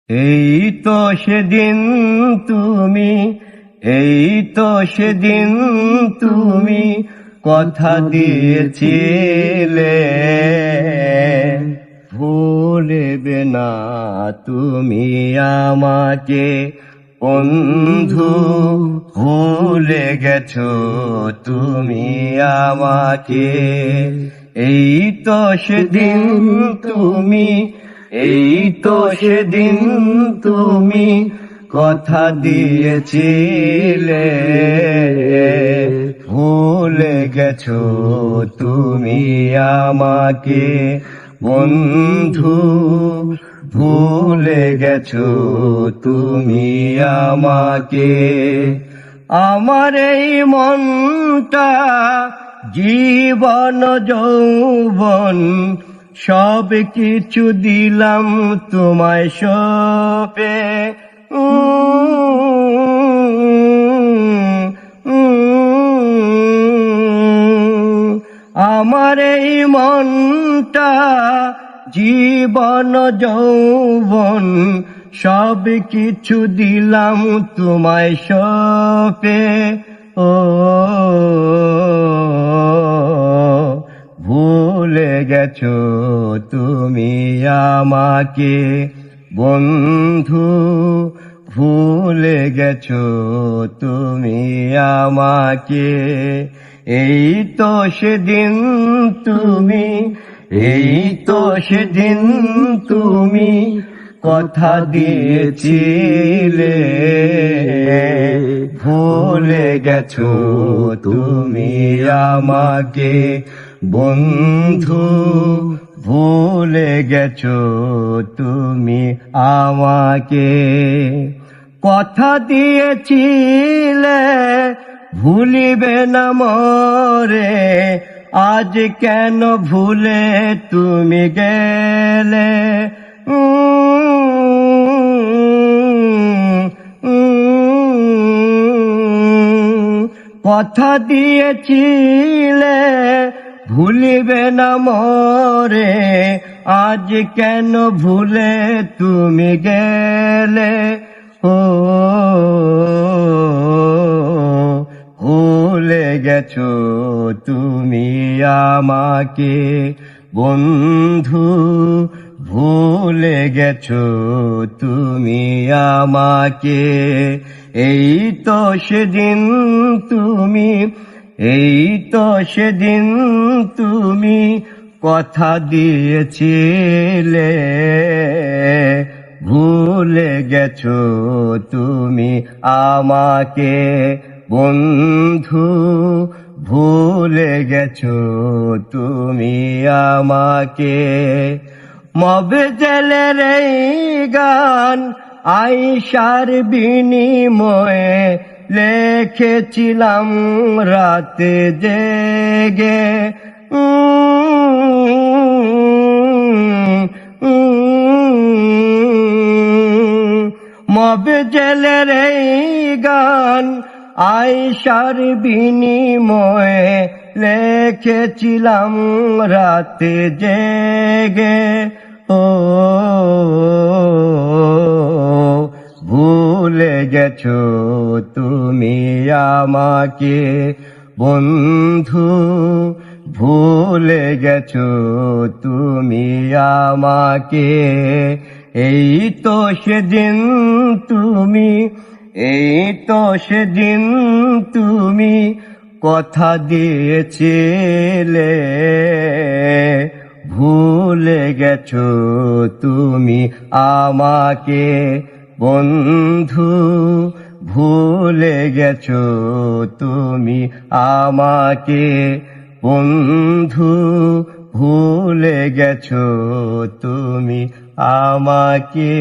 এই তো সেদিন তুমি, এই তো সেদিন তুমি কথা দিয়েছিলে, ভুলবে না তুমি আমাকে বন্ধু, ভুলে গেছো তুমি আমাকে। এই তো সেদিন তুমি, এই তো সেদিন তুমি কথা দিয়েছিলে, ভুলে গেছো তুমি আমাকে বন্ধু, ভুলে গেছো তুমি আমাকে। আমার এই মনটা জীবন যৌবন সব কিছু দিলাম তোমায় সঁপে, আমার এই মনটা জীবন যৌবন সব কিছু দিলাম তোমায় সঁপে। ও ভুলে গেছো তুমি আমাকে বন্ধু, ভুলে গেছো তুমি আমাকে। এই তো সেদিন তুমি, এই তো সেদিন তুমি কথা দিয়েছিলে, ভুলে গেছো তুমি আমাকে বন্ধু, ভুলে গেছো তুমি আমাকে। কথা দিয়েছিলে ভুলিবে না মোরে, আজ কেন ভুলে তুমি গেলে। কথা দিয়েছিলে ভুলিবে না মোরে, আজ কেন ভুলে তুমি গেলে। ও ভুলে গেছো তুমি আমাকে বন্ধু, ভুলে গেছো তুমি আমাকে। এই তো সেদিন তুমি, এই তো সেদিন তুমি কথা দিয়েছিলে, ভুলে গেছো তুমি আমাকে বন্ধু, ভুলে গেছো তুমি আমাকে। মফেজলের এই গান আইসার বিনিময়ে লিখেছিলাম রাতে জেগে, মফেজলের এই গান আইসার বিনিময়ে লিখেছিলাম রাতে জেগে। ও ভুলে গেছো তুমি আমাকে বন্ধু, ভুলে গেছো তুমি আমাকে। এই তো সেদিন তুমি, এই তো সেদিন তুমি কথা দিয়েছিলে, ভুলে গেছো তুমি আমাকে বন্ধু, ভুলে গেছো তুমি আমাকে বন্ধু, ভুলে গেছো তুমি আমাকে।